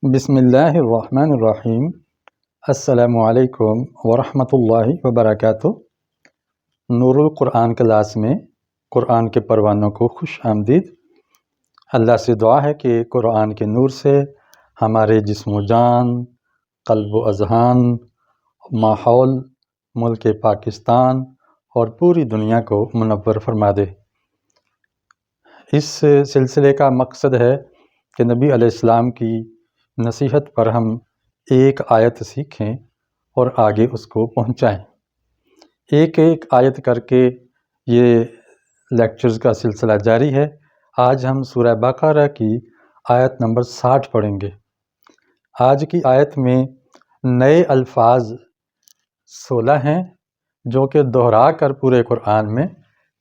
بسم اللہ الرحمن الرحیم۔ السلام علیکم ورحمۃ اللہ وبرکاتہ۔ نور القرآن کلاس میں قرآن کے پروانوں کو خوش آمدید۔ اللہ سے دعا ہے کہ قرآن کے نور سے ہمارے جسم و جان، قلب و اذہان، ماحول، ملک پاکستان اور پوری دنیا کو منور فرما دے۔ اس سلسلے کا مقصد ہے کہ نبی علیہ السلام کی نصیحت پر ہم ایک آیت سیکھیں اور آگے اس کو پہنچائیں۔ ایک ایک آیت کر کے یہ لیکچرز کا سلسلہ جاری ہے۔ آج ہم سورہ بقرہ کی آیت نمبر 60 پڑھیں گے۔ آج کی آیت میں نئے الفاظ 16 ہیں جو کہ دہرا کر پورے قرآن میں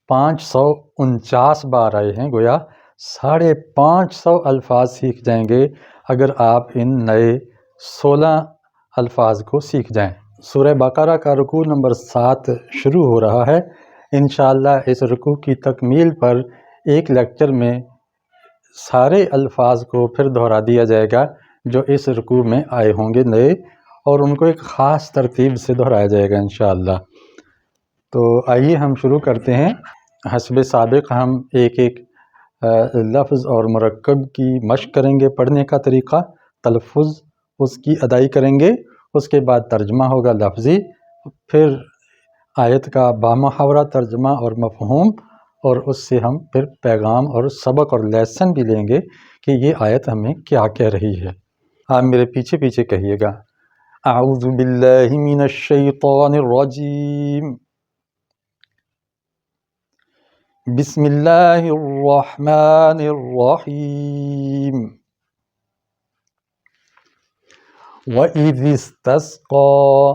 549 بار آئے ہیں۔ گویا 550 الفاظ سیکھ جائیں گے اگر آپ ان نئے 16 الفاظ کو سیکھ جائیں۔ سورہ بقرہ کا رکوع نمبر 7 شروع ہو رہا ہے۔ انشاءاللہ اس رکوع کی تکمیل پر ایک لیکچر میں سارے الفاظ کو پھر دہرا دیا جائے گا جو اس رکوع میں آئے ہوں گے نئے، اور ان کو ایک خاص ترتیب سے دہرایا جائے گا انشاءاللہ۔ تو آئیے ہم شروع کرتے ہیں۔ حسب سابق ہم ایک ایک لفظ اور مرکب کی مشق کریں گے، پڑھنے کا طریقہ، تلفظ اس کی ادائی کریں گے، اس کے بعد ترجمہ ہوگا لفظی، پھر آیت کا بامحاورہ ترجمہ اور مفہوم، اور اس سے ہم پھر پیغام اور سبق اور لیسن بھی لیں گے کہ یہ آیت ہمیں کیا کہہ رہی ہے۔ آپ میرے پیچھے پیچھے کہیے گا، اعوذ باللہ من الشیطان الرجیم، بسم اللہ الرحمن الرحیم۔ وَإِذِ اسْتَسْقَىٰ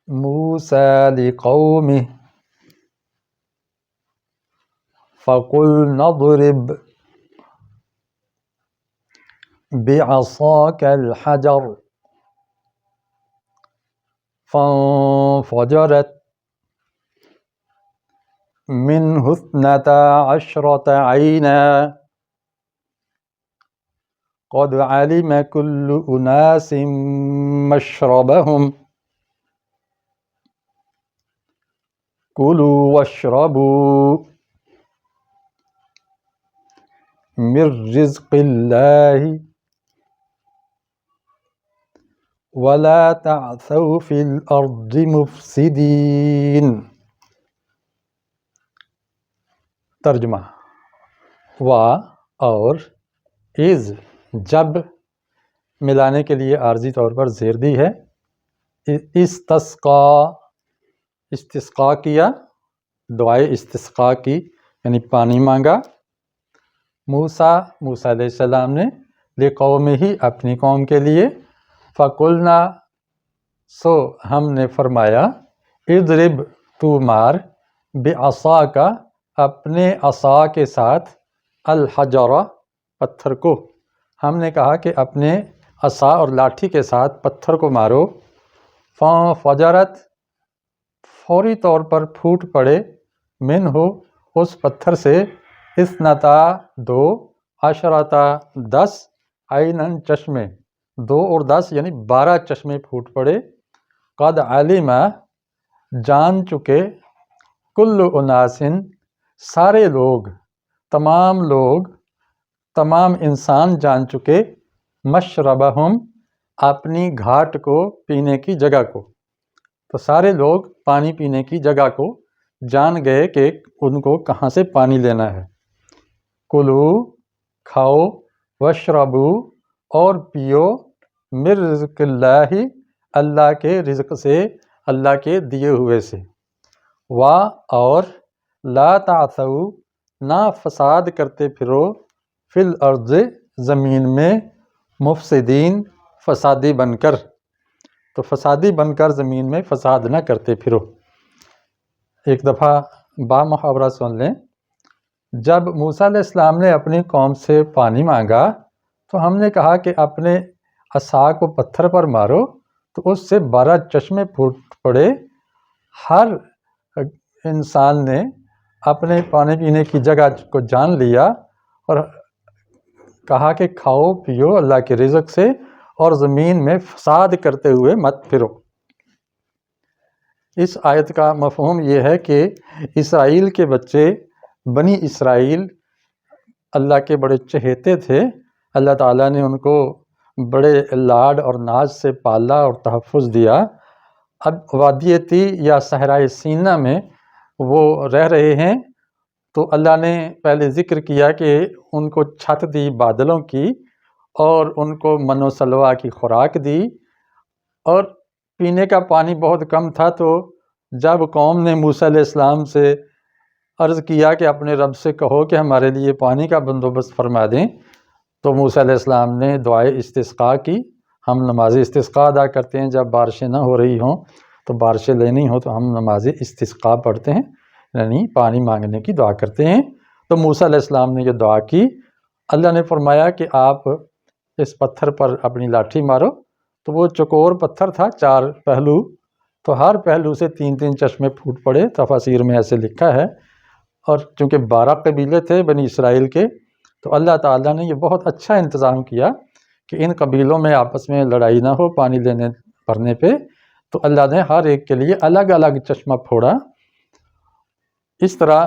مُوسَىٰ لِقَوْمِهِ فَقُلْنَا اضْرِبْ بِعَصَاكَ الْحَجَرَ فَانفَجَرَتْ مِنْهُ 12 عَيْنًا قَدْ عَلِمَ كُلُّ أُنَاسٍ مَّشْرَبَهُمْ كُلُوا وَاشْرَبُوا مِن رِّزْقِ اللَّهِ وَلَا تَعْثَوْا فِي الْأَرْضِ مُفْسِدِينَ۔ ترجمہ: وا اور از جب ملانے کے لیے عارضی طور پر زیر دی ہے۔ استسقا کیا، دعائے استسقا کی یعنی پانی مانگا، موسیٰ علیہ السلام نے، لقومہ اپنی قوم کے لیے، فقلنا سو ہم نے فرمایا، اضرب تو مار، بعصاک اپنے عصا کے ساتھ، الحجر پتھر کو، ہم نے کہا کہ اپنے عصا اور لاٹھی کے ساتھ پتھر کو مارو، فانفجرت فوری طور پر پھوٹ پڑے، منہ اس پتھر سے، 12 10 عیناً چشمے، 2 اور 10 یعنی 12 چشمے پھوٹ پڑے، قد علم جان چکے، کل اناس سارے لوگ، تمام انسان جان چکے، مشربہم اپنی گھاٹ کو، پینے کی جگہ کو، تو سارے لوگ پانی پینے کی جگہ کو جان گئے کہ ان کو کہاں سے پانی لینا ہے۔ کلو کھاؤ، واشربو اور پیو، من رزق اللہ اللہ کے رزق سے، اللہ کے دیے ہوئے سے، اور لا تعثوا نہ فساد کرتے پھرو، فی الارض زمین میں، مفسدین فسادی بن کر، تو فسادی بن کر زمین میں فساد نہ کرتے پھرو۔ ایک دفعہ بامحاورہ سن لیں۔ جب موسیٰ علیہ السلام نے اپنی قوم سے پانی مانگا تو ہم نے کہا کہ اپنے عصا کو پتھر پر مارو، تو اس سے 12 چشمے پھوٹ پڑے۔ ہر انسان نے اپنے پانی پینے کی جگہ کو جان لیا، اور کہا کہ کھاؤ پیو اللہ کے رزق سے اور زمین میں فساد کرتے ہوئے مت پھرو۔ اس آیت کا مفہوم یہ ہے کہ اسرائیل کے بچے، بنی اسرائیل اللہ کے بڑے چہیتے تھے، اللہ تعالیٰ نے ان کو بڑے لاڈ اور ناز سے پالا اور تحفظ دیا۔ اب وادی طی یا صحرائے سینا میں وہ رہ رہے ہیں، تو اللہ نے پہلے ذکر کیا کہ ان کو چھت دی بادلوں کی اور ان کو من و سلویٰ کی خوراک دی، اور پینے کا پانی بہت کم تھا۔ تو جب قوم نے موسیٰ علیہ السلام سے عرض کیا کہ اپنے رب سے کہو کہ ہمارے لیے پانی کا بندوبست فرما دیں، تو موسیٰ علیہ السلام نے دعائے استسقاء کی۔ ہم نماز استسقاء ادا کرتے ہیں جب بارشیں نہ ہو رہی ہوں، تو بارشیں لینی ہوں تو ہم نماز استسقاء پڑھتے ہیں، یعنی پانی مانگنے کی دعا کرتے ہیں۔ تو موسیٰ علیہ السلام نے یہ دعا کی۔ اللہ نے فرمایا کہ آپ اس پتھر پر اپنی لاٹھی مارو، تو وہ چکور پتھر تھا، 4 پہلو، تو ہر پہلو سے 3 چشمے پھوٹ پڑے، تفاسیر میں ایسے لکھا ہے۔ اور چونکہ 12 قبیلے تھے بنی اسرائیل کے، تو اللہ تعالیٰ نے یہ بہت اچھا انتظام کیا کہ ان قبیلوں میں آپس میں لڑائی نہ ہو پانی لینے بھرنے پہ، تو اللہ نے ہر ایک کے لیے الگ الگ چشمہ پھوڑا۔ اس طرح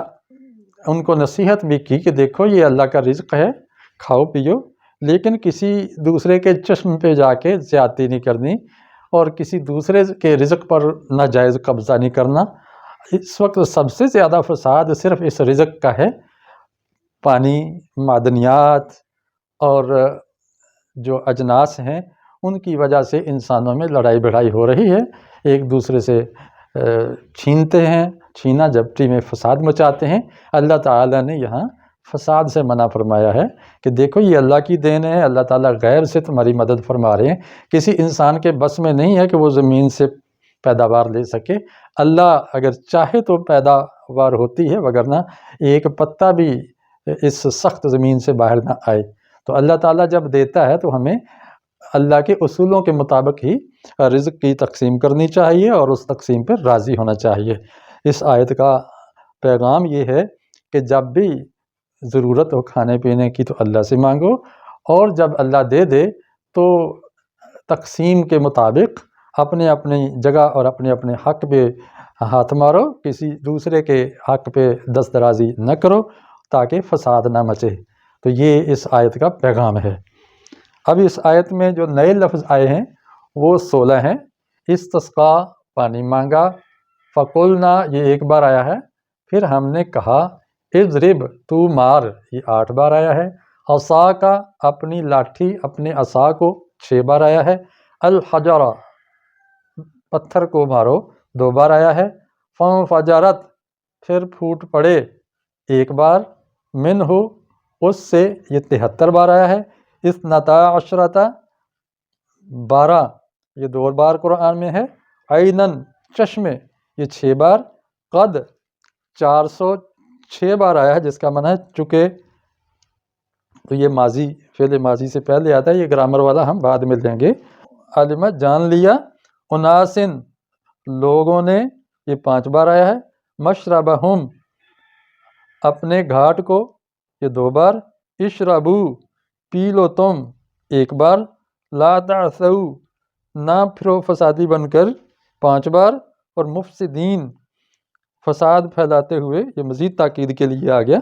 ان کو نصیحت بھی کی کہ دیکھو یہ اللہ کا رزق ہے، کھاؤ پیو، لیکن کسی دوسرے کے چشم پہ جا کے زیادتی نہیں کرنی اور کسی دوسرے کے رزق پر ناجائز قبضہ نہیں کرنا۔ اس وقت سب سے زیادہ فساد صرف اس رزق کا ہے، پانی، معدنیات اور جو اجناس ہیں ان کی وجہ سے انسانوں میں لڑائی بھڑائی ہو رہی ہے، ایک دوسرے سے چھینتے ہیں، چھینا جھپٹی میں فساد مچاتے ہیں۔ اللہ تعالیٰ نے یہاں فساد سے منع فرمایا ہے کہ دیکھو یہ اللہ کی دین ہے، اللہ تعالیٰ غیب سے تمہاری مدد فرما رہے ہیں، کسی انسان کے بس میں نہیں ہے کہ وہ زمین سے پیداوار لے سکے۔ اللہ اگر چاہے تو پیداوار ہوتی ہے، وگرنہ ایک پتا بھی اس سخت زمین سے باہر نہ آئے۔ تو اللہ تعالیٰ جب دیتا ہے تو ہمیں اللہ کے اصولوں کے مطابق ہی رزق کی تقسیم کرنی چاہیے اور اس تقسیم پر راضی ہونا چاہیے۔ اس آیت کا پیغام یہ ہے کہ جب بھی ضرورت ہو کھانے پینے کی تو اللہ سے مانگو، اور جب اللہ دے دے تو تقسیم کے مطابق اپنے اپنی جگہ اور اپنے اپنے حق پہ ہاتھ مارو، کسی دوسرے کے حق پہ دست درازی نہ کرو تاکہ فساد نہ مچے۔ تو یہ اس آیت کا پیغام ہے۔ اب اس آیت میں جو نئے لفظ آئے ہیں وہ 16 ہیں۔ استسقاء پانی مانگا، فقلنا یہ 1 بار آیا ہے، پھر ہم نے کہا، اضرب تو مار یہ 8 بار آیا ہے، عصاک اپنی لاٹھی اپنے عصا کو 6 بار آیا ہے، الحجر پتھر کو مارو 2 بار آیا ہے، فانفجرت پھر پھوٹ پڑے 1 بار، منہ اس سے یہ 73 بار آیا ہے، اثنتا عشرۃ 12 یہ 2 بار قرآن میں ہے، عینن چشمے یہ 6 بار، قد 406 بار آیا ہے جس کا معنی ہے چکے۔ تو یہ ماضی فعل ماضی سے پہلے آتا ہے، یہ گرامر والا ہم بعد میں لیں گے۔ علمت جان لیا، اناسن لوگوں نے یہ 5 بار آیا ہے، مشربہم اپنے گھاٹ کو یہ 2 بار، اشربو پی لو تم 1 بار، لا تعثوا نہ پھرو فسادی بن کر 5 بار، اور مفسدین فساد پھیلاتے ہوئے یہ مزید تاکید کے لیے آ گیا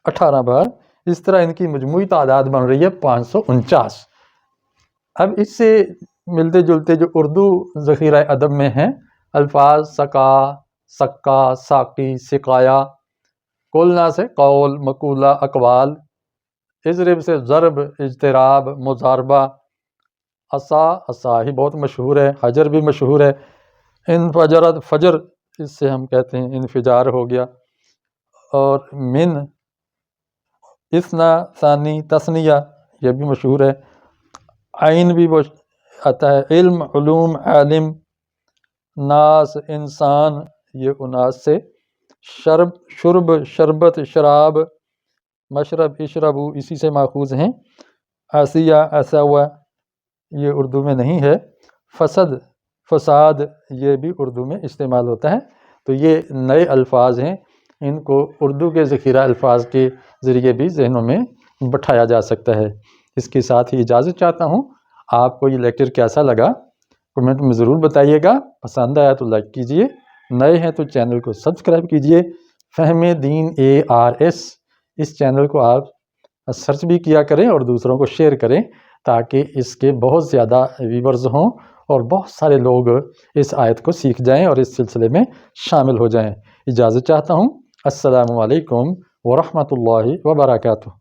18 بار۔ اس طرح ان کی مجموعی تعداد بن رہی ہے 549۔ اب اس سے ملتے جلتے جو اردو ذخیرہ ادب میں ہیں الفاظ، سقا، سقا، ساقی، سقایا، قولنا سے قول، مقولہ، اقوال، اضرب سے ضرب، اجتراب، مضاربہ، عصا، عصا ہی بہت مشہور ہے، حجر بھی مشہور ہے، انفجرت فجر اس سے ہم کہتے ہیں انفجار ہو گیا، اور من، اثنا، ثانی، تثنیہ یہ بھی مشہور ہے، عین بھی آتا ہے، علم، علوم، عالم، ناس انسان یہ اناس سے، شرب، شرب، شربت، شراب، مشرب، اشربو اسی سے ماخوذ ہیں، عصیہ، عصوا یہ اردو میں نہیں ہے، فسد، فساد یہ بھی اردو میں استعمال ہوتا ہے۔ تو یہ نئے الفاظ ہیں، ان کو اردو کے ذخیرہ الفاظ کے ذریعے بھی ذہنوں میں بٹھایا جا سکتا ہے۔ اس کے ساتھ ہی اجازت چاہتا ہوں۔ آپ کو یہ لیکچر کیسا لگا کمنٹ میں ضرور بتائیے گا، پسند آیا تو لائک کیجئے، نئے ہیں تو چینل کو سبسکرائب کیجئے۔ فہم دین ARS اس چینل کو آپ سرچ بھی کیا کریں اور دوسروں کو شیئر کریں تاکہ اس کے بہت زیادہ ویورز ہوں اور بہت سارے لوگ اس آیت کو سیکھ جائیں اور اس سلسلے میں شامل ہو جائیں۔ اجازت چاہتا ہوں۔ السلام علیکم ورحمۃ اللہ وبرکاتہ۔